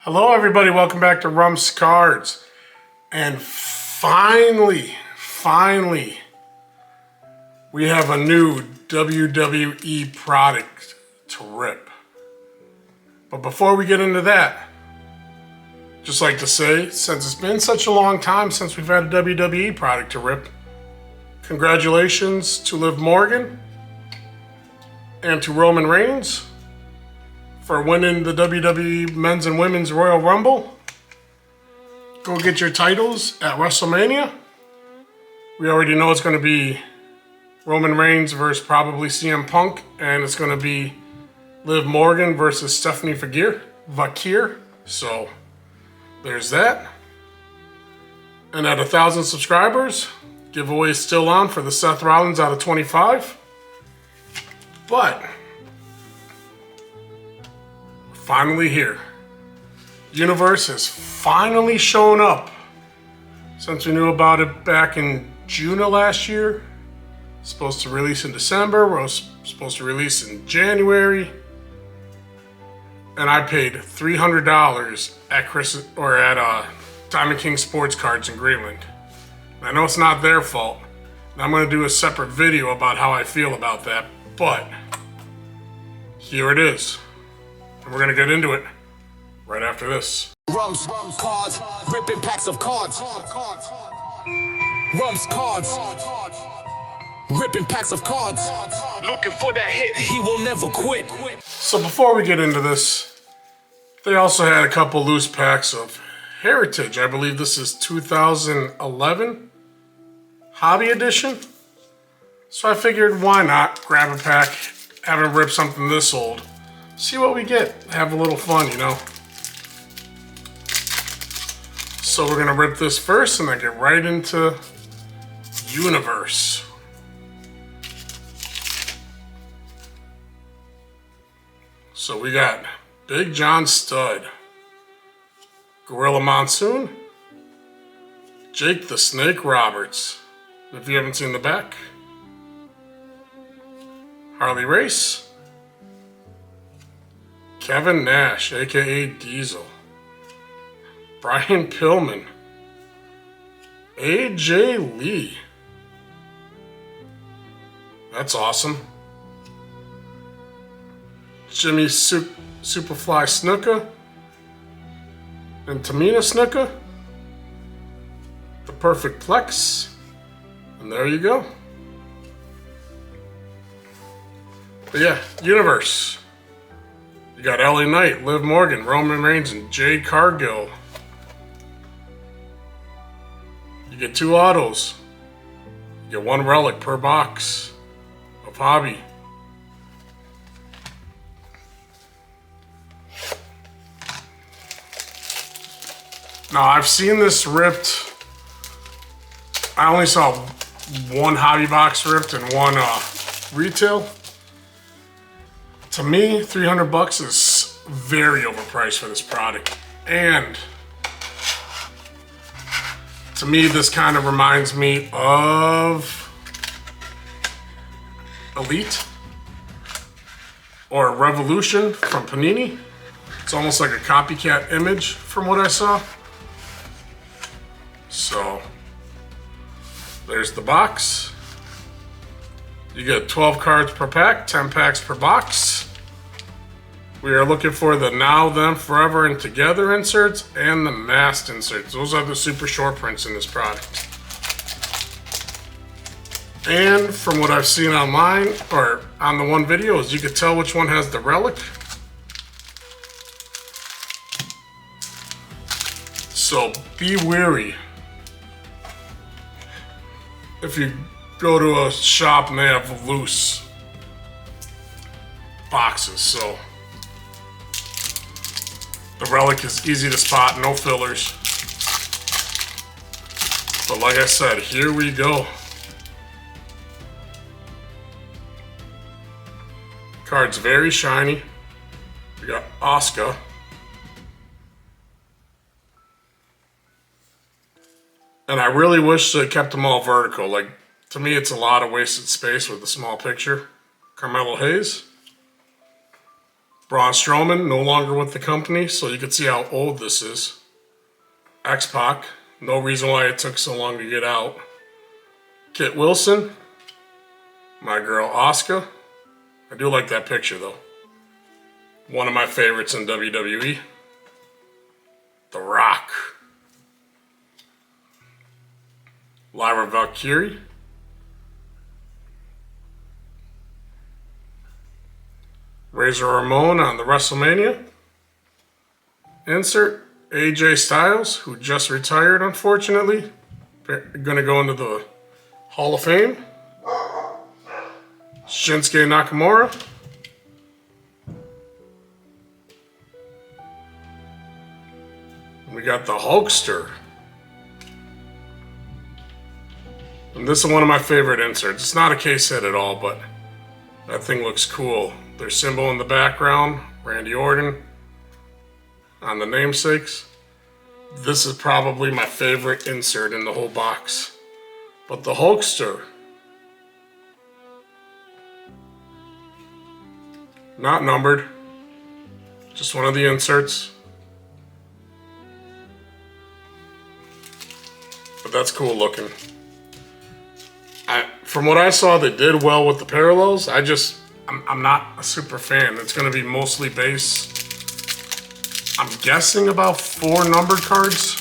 Hello everybody, welcome back to Rumps Cards. And finally, we have a new WWE product to rip. But before we get into that, just like to say, since it's been such a long time since we've had a WWE product to rip, congratulations to Liv Morgan and to Roman Reigns for winning the WWE Men's and Women's Royal Rumble. Go get your titles at WrestleMania. We already know it's going to be Roman Reigns versus probably CM Punk, and it's going to be Liv Morgan versus Stephanie Vakir. So there's that. And at 1,000 subscribers, giveaway is still on for the Seth Rollins out of 25. But finally here. Universe has finally shown up. Since we knew about it back in June of last year. Supposed to release in December. We're supposed to release in January. And I paid $300 at Diamond King Sports Cards in Greenland. I know it's not their fault. And I'm going to do a separate video about how I feel about that. But here it is. And we're gonna get into it right after this. Rumps cards, ripping packs of cards. Rumps cards, ripping packs of cards. Looking for that hit, he will never quit. So before we get into this, they also had a couple loose packs of Heritage. I believe this is 2011 Hobby Edition. So I figured, why not grab a pack, have it rip something this old. See what we get. Have a little fun, you know. So we're gonna rip this first and then get right into Universe. So we got Big John Studd, Gorilla Monsoon, Jake the Snake Roberts. If you haven't seen the back, Harley Race, Kevin Nash, aka Diesel, Brian Pillman, AJ Lee. That's awesome. Jimmy Superfly Snuka and Tamina Snuka. The Perfect Plex. And there you go. But yeah, Universe. You got LA Knight, Liv Morgan, Roman Reigns, and Jade Cargill. You get 2 autos. You get 1 relic per box of Hobby. Now, I've seen this ripped. I only saw 1 Hobby box ripped and 1 retail. To me, $300 is very overpriced for this product. And to me, this kind of reminds me of Elite or Revolution from Panini. It's almost like a copycat image from what I saw. So there's the box. You get 12 cards per pack, 10 packs per box. We are looking for the Now, Them, Forever, and Together inserts and the masked inserts. Those are the super short prints in this product. And from what I've seen online, or on the one video, is you can tell which one has the relic. So be wary. If you go to a shop and they have loose boxes, so the relic is easy to spot, no fillers. But like I said, here we go. Card's very shiny. We got Asuka. And I really wish they kept them all vertical. Like, to me, it's a lot of wasted space with a small picture. Carmelo Hayes. Braun Strowman, no longer with the company, so you can see how old this is. X-Pac, no reason why it took so long to get out. Kit Wilson, my girl Asuka. I do like that picture though. One of my favorites in WWE. The Rock. Lyra Valkyrie. Razor Ramon on the WrestleMania. Insert AJ Styles, who just retired, unfortunately. Gonna go into the Hall of Fame. Shinsuke Nakamura. We got the Hulkster. And this is one of my favorite inserts. It's not a case hit at all, but that thing looks cool. Their symbol in the background, Randy Orton on the namesakes. This is probably my favorite insert in the whole box. But the Hulkster, not numbered, just one of the inserts. But that's cool looking. From what I saw, they did well with the parallels. I'm not a super fan. It's going to be mostly base. I'm guessing about 4 numbered cards.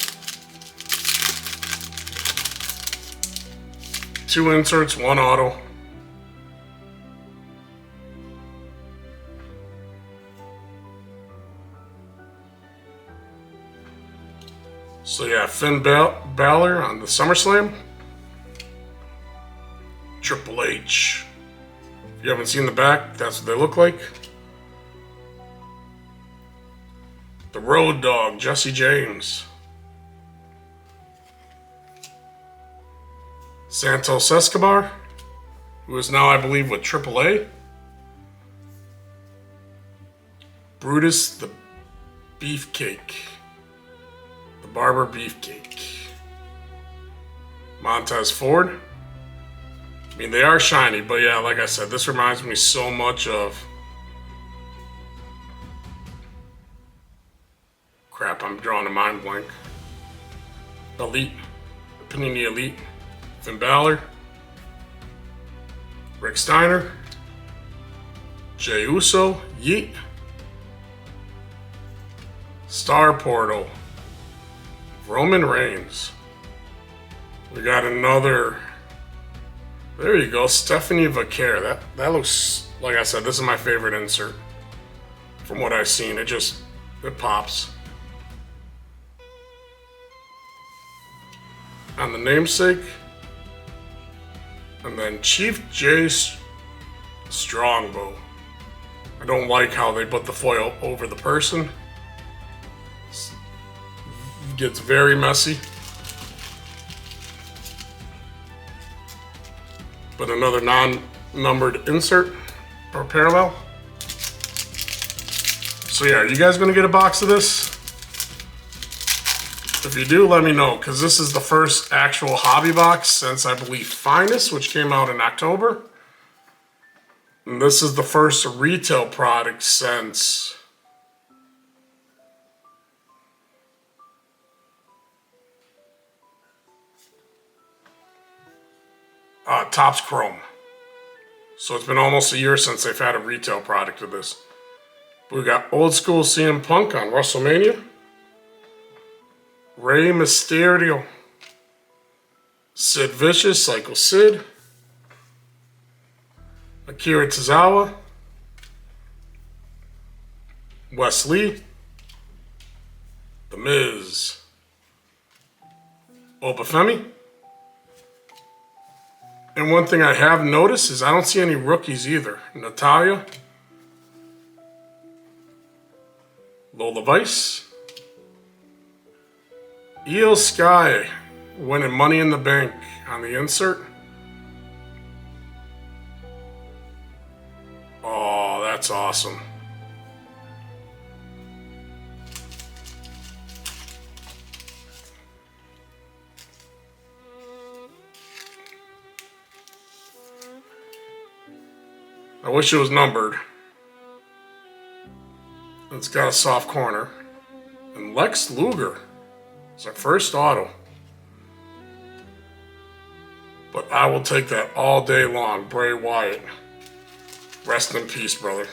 2 inserts, 1 auto. So yeah, Finn Balor on the SummerSlam. Triple H. If you haven't seen the back, that's what they look like. The Road Dogg, Jesse James. Santos Escobar, who is now, I believe, with AAA. Brutus the Beefcake. The Barber Beefcake. Montez Ford. I mean, they are shiny, but yeah, like I said, this reminds me so much of... Crap, I'm drawing a mind blank. Elite. Panini Elite. Finn Balor. Rick Steiner. Jey Uso. Yeet. Star Portal. Roman Reigns. We got another... There you go, Stephanie Vaquer. That looks, like I said, this is my favorite insert. From what I've seen, it pops. On the namesake. And then Chief J Strongbow. I don't like how they put the foil over the person. It gets very messy. But another non-numbered insert or parallel. So yeah, are you guys gonna get a box of this? If you do, let me know, because this is the first actual hobby box since, I believe, Finest, which came out in October. And this is the first retail product since... Topps Chrome. So it's been almost a year since they've had a retail product of this. We got old school CM Punk on WrestleMania. Rey Mysterio. Sid Vicious, Psycho Sid. Akira Tozawa. Wes Lee. The Miz. Obafemi. And one thing I have noticed is I don't see any rookies either. Natalia. Lola Vice. Io Sky winning Money in the Bank on the insert. Oh, that's awesome. I wish it was numbered. It's got a soft corner. And Lex Luger is our first auto. But I will take that all day long. Bray Wyatt. Rest in peace, brother.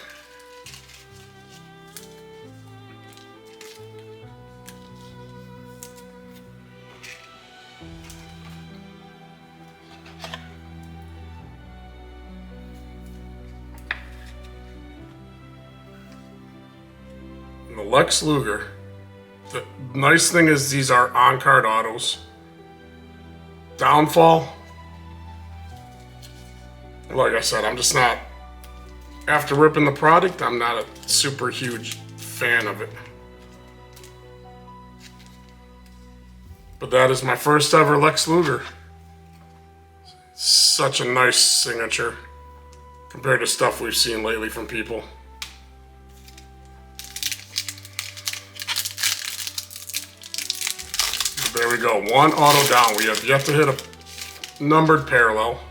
And the Lex Luger. The nice thing is these are on-card autos. Downfall. Like I said, I'm just not, after ripping the product, I'm not a super huge fan of it. But that is my first ever Lex Luger. Such a nice signature compared to stuff we've seen lately from people. But there we go, one auto down. We have yet to hit a numbered parallel.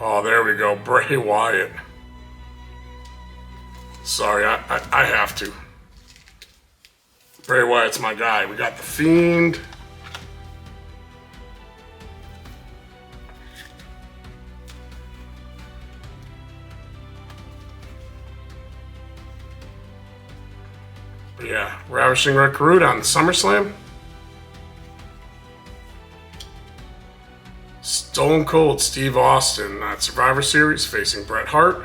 Oh, there we go, Bray Wyatt. Sorry, I have to. Bray Wyatt's my guy. We got The Fiend. But yeah, Ravishing Red Root on SummerSlam. Stone Cold Steve Austin at Survivor Series facing Bret Hart.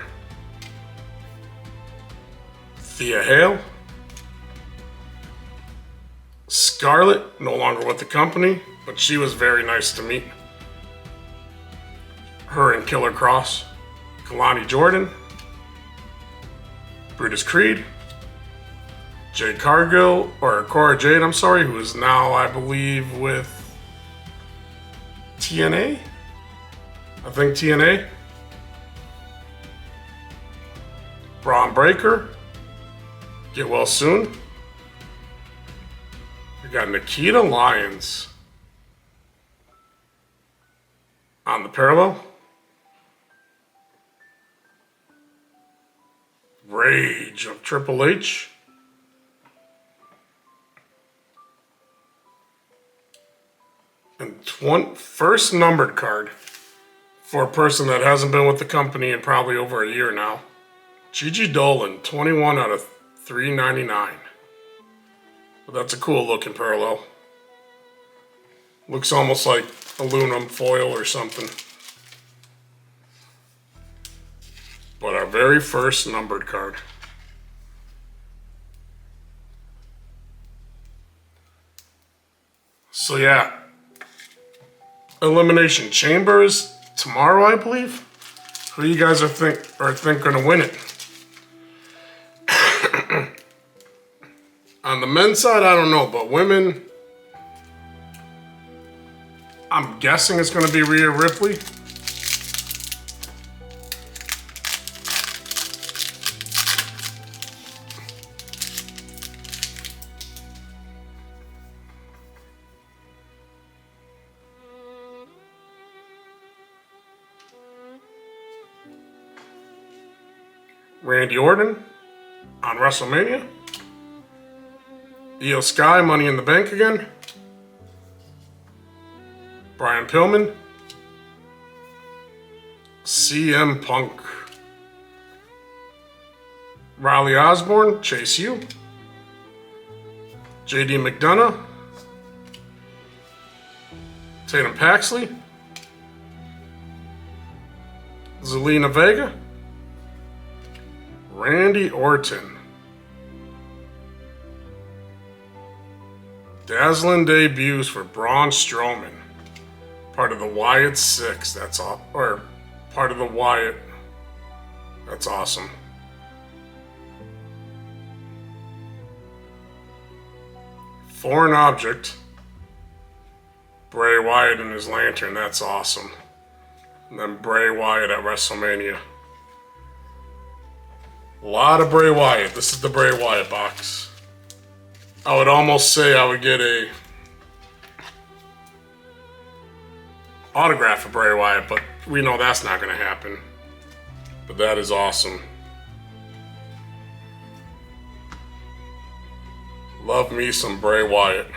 Thea Hale. Scarlett, no longer with the company, but she was very nice to meet. Her and Killer Cross. Kalani Jordan. Brutus Creed. Jade Cargill, or Cora Jade, I'm sorry, who is now, I believe, with TNA? I think TNA. Braun Breaker. Get well soon. We got Nikita Lyons on the parallel. Rage of Triple H. And first numbered card for a person that hasn't been with the company in probably over a year now. Gigi Dolan, 21 out of 399. But that's a cool looking parallel. Looks almost like aluminum foil or something. But our very first numbered card. So yeah. Elimination Chambers tomorrow, I believe. Who you guys think gonna win it? On the men's side, I don't know, but women, I'm guessing it's gonna be Rhea Ripley. Randy Orton on WrestleMania. Io Sky, Money in the Bank again. Brian Pillman. CM Punk. Riley Osborne, Chase U. JD McDonough. Tatum Paxley. Zelina Vega. Randy Orton. Dazzling debuts for Braun Strowman. Part of the Wyatt Six. That's all. Or part of the Wyatt. That's awesome. Foreign Object. Bray Wyatt and his lantern. That's awesome. And then Bray Wyatt at WrestleMania. A lot of Bray Wyatt. This is the Bray Wyatt box. I would almost say I would get a autograph of Bray Wyatt, but we know that's not going to happen. But that is awesome. Love me some Bray Wyatt.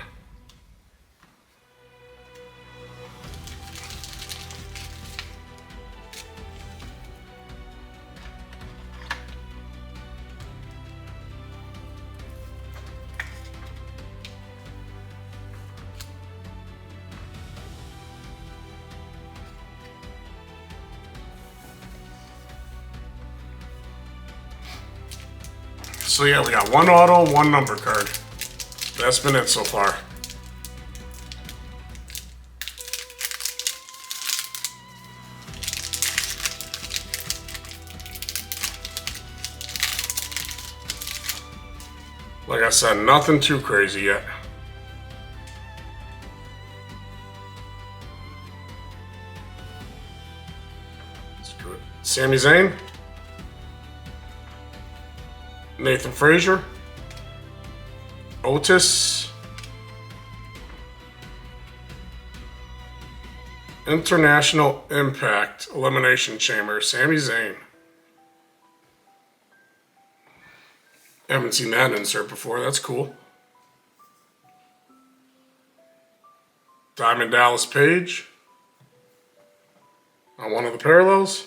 So yeah, we got one auto, one number card. That's been it so far. Like I said, nothing too crazy yet. Let's do it. Sami Zayn. Nathan Frazier. Otis. International Impact Elimination Chamber, Sami Zayn. Haven't seen that insert before, that's cool. Diamond Dallas Page. On one of the parallels.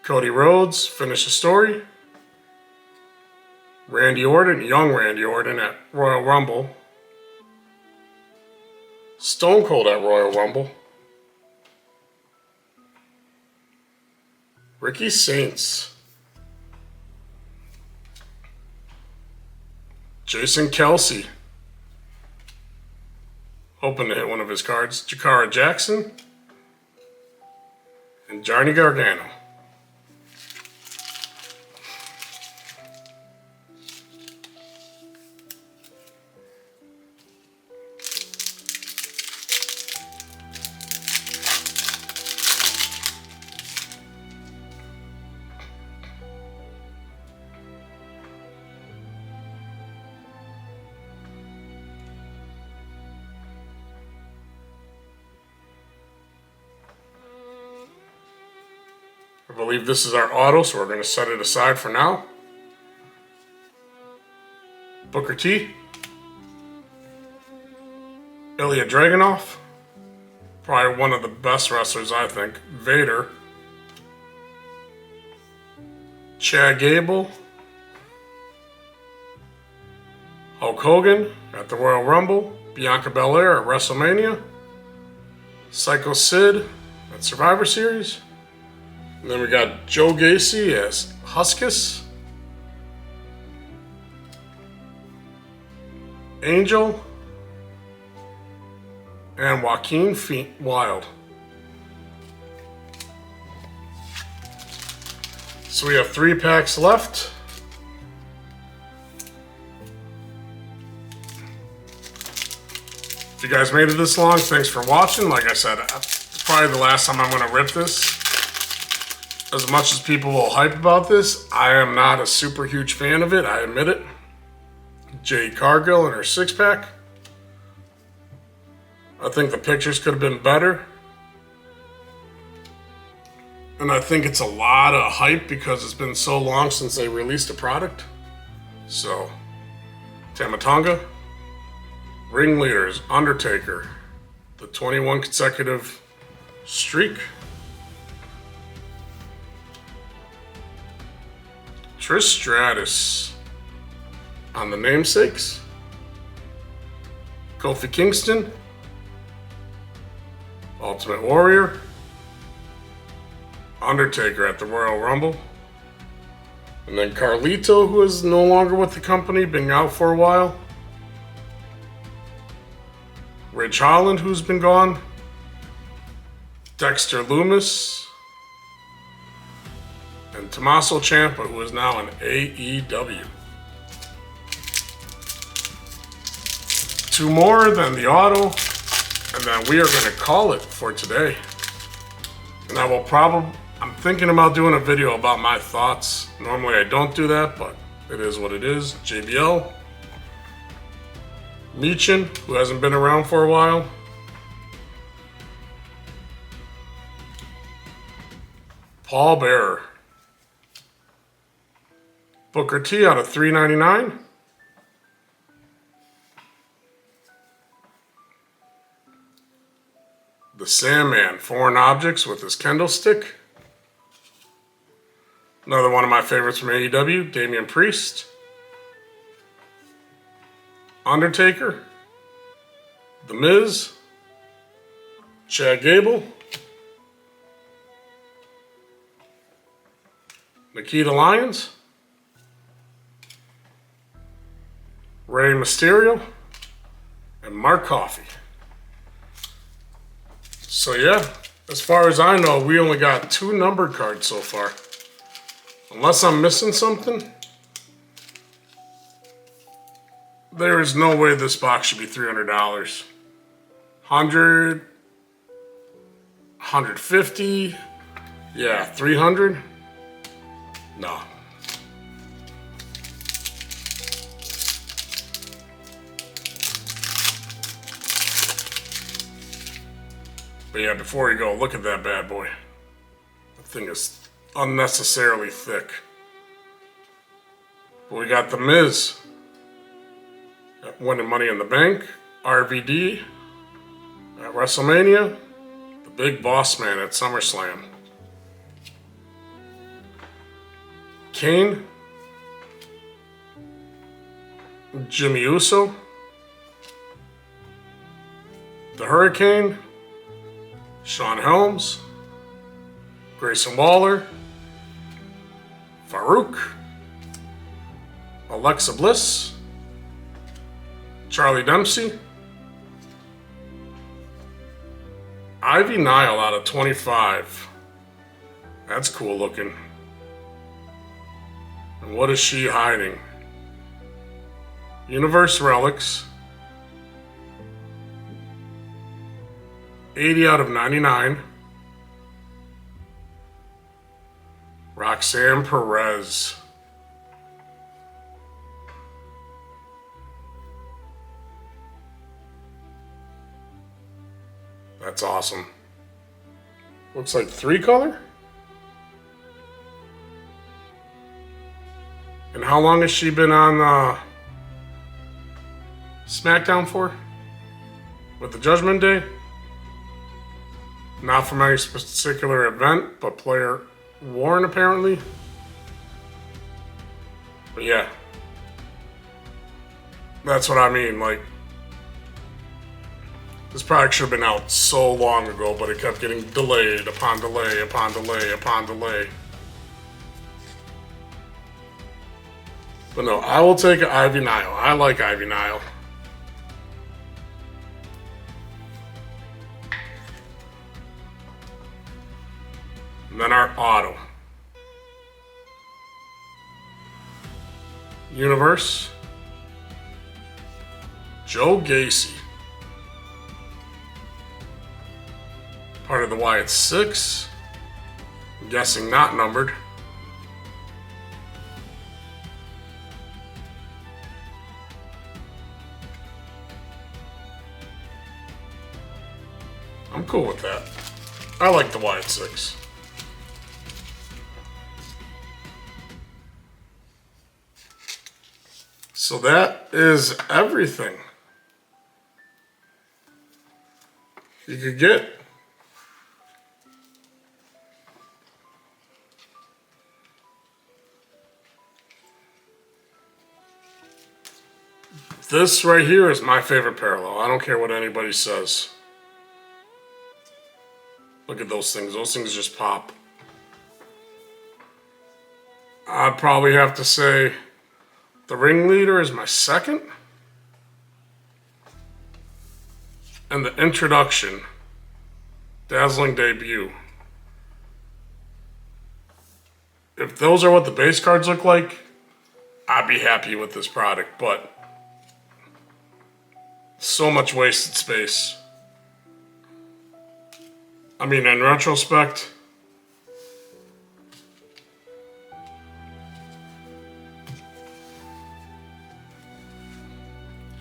Cody Rhodes, Finish the Story. Randy Orton, young Randy Orton at Royal Rumble. Stone Cold at Royal Rumble. Ricky Saints. Jason Kelsey. Hoping to hit one of his cards. Jakara Jackson. And Johnny Gargano. I believe this is our auto, so we're going to set it aside for now. Booker T. Ilya Dragunov. Probably one of the best wrestlers, I think. Vader. Chad Gable. Hulk Hogan at the Royal Rumble. Bianca Belair at WrestleMania. Psycho Sid at Survivor Series. And then we got Joe Gacy as Huskus. Angel. And Joaquin Wild. So we have 3 packs left. If you guys made it this long, thanks for watching. Like I said, it's probably the last time I'm going to rip this. As much as people will hype about this, I am not a super huge fan of it, I admit it. Jade Cargill and her 6-pack. I think the pictures could have been better. And I think it's a lot of hype because it's been so long since they released a product. So, Tamatonga. Ringleaders, Undertaker. The 21 consecutive streak. Trish Stratus on the namesakes. Kofi Kingston. Ultimate Warrior. Undertaker at the Royal Rumble. And then Carlito, who is no longer with the company, been out for a while. Ridge Holland, who's been gone. Dexter Lumis. And Tommaso Ciampa, who is now in AEW. 2 more than the auto, and then we are going to call it for today. And I will I'm thinking about doing a video about my thoughts. Normally I don't do that, but it is what it is. JBL. Michin, who hasn't been around for a while. Paul Bearer. Booker T out of $3.99. The Sandman, Foreign Objects with his Kendall stick. Another one of my favorites from AEW, Damian Priest. Undertaker. The Miz. Chad Gable. Nikita Lyons. Rey Mysterio. And Mark Coffey. So yeah, as far as I know, we only got 2 numbered cards so far. Unless I'm missing something, there is no way this box should be $300. 100, 150, yeah, 300. No. But yeah, before you go, look at that bad boy. That thing is unnecessarily thick. But we got The Miz winning Money in the Bank, RVD at WrestleMania, the Big Boss Man at SummerSlam. Kane, Jimmy Uso, the Hurricane, Sean Helms, Grayson Waller, Farouk, Alexa Bliss, Charlie Dempsey, Ivy Nile out of 25. That's cool looking. And what is she hiding? Universe Relics. 80 out of 99. Roxanne Perez. That's awesome. Looks like 3-color. And how long has she been on SmackDown for? With the Judgment Day? Not from any particular event, but player worn apparently. But yeah. That's what I mean, like, this product should have been out so long ago, but it kept getting delayed upon delay upon delay upon delay. But no, I will take Ivy Nile. I like Ivy Nile. And then our auto. Universe. Joe Gacy. Part of the Wyatt 6. I'm guessing not numbered. I'm cool with that. I like the Wyatt 6. So that is everything you could get. This right here is my favorite parallel. I don't care what anybody says. Look at those things. Those things just pop. I'd probably have to say the Ringleader is my second. And the Introduction, Dazzling Debut. If those are what the base cards look like, I'd be happy with this product, but so much wasted space. I mean, in retrospect,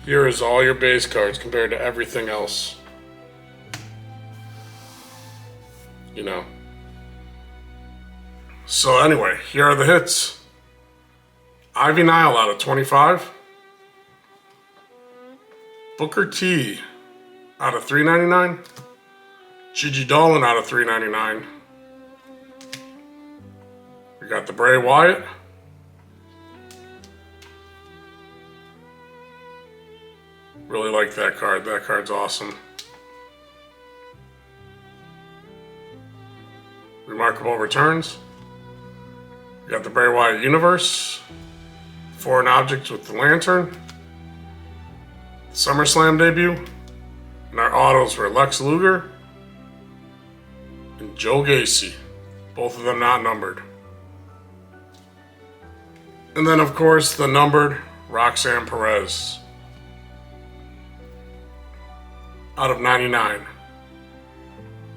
here is all your base cards compared to everything else. You know. So anyway, here are the hits. Ivy Nile out of 25. Booker T out of 399. Gigi Dolan out of 399. We got the Bray Wyatt. Really like that card. That card's awesome. Remarkable Returns. We got the Bray Wyatt Universe. Foreign Objects with the Lantern. SummerSlam debut. And our autos were Lex Luger and Joe Gacy. Both of them not numbered. And then, of course, the numbered Roxanne Perez out of 99.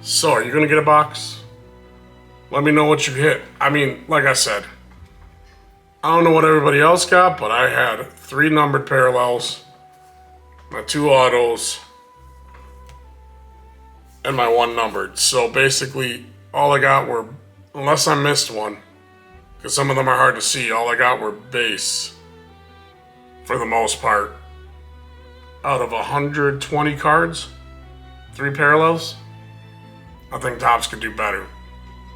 So, are you going to get a box? Let me know what you hit. I mean, like I said, I don't know what everybody else got, but I had 3 numbered parallels, my 2 autos, and my 1 numbered. So basically, all I got were, unless I missed one, because some of them are hard to see, all I got were base, for the most part. Out of 120 cards, 3 parallels, I think Topps could do better.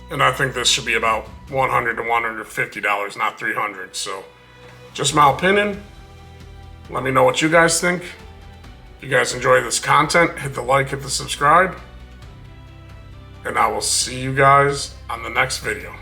And I think this should be about $100 to $150, not $300. So, just my opinion. Let me know what you guys think. If you guys enjoy this content, hit the like, hit the subscribe. And I will see you guys on the next video.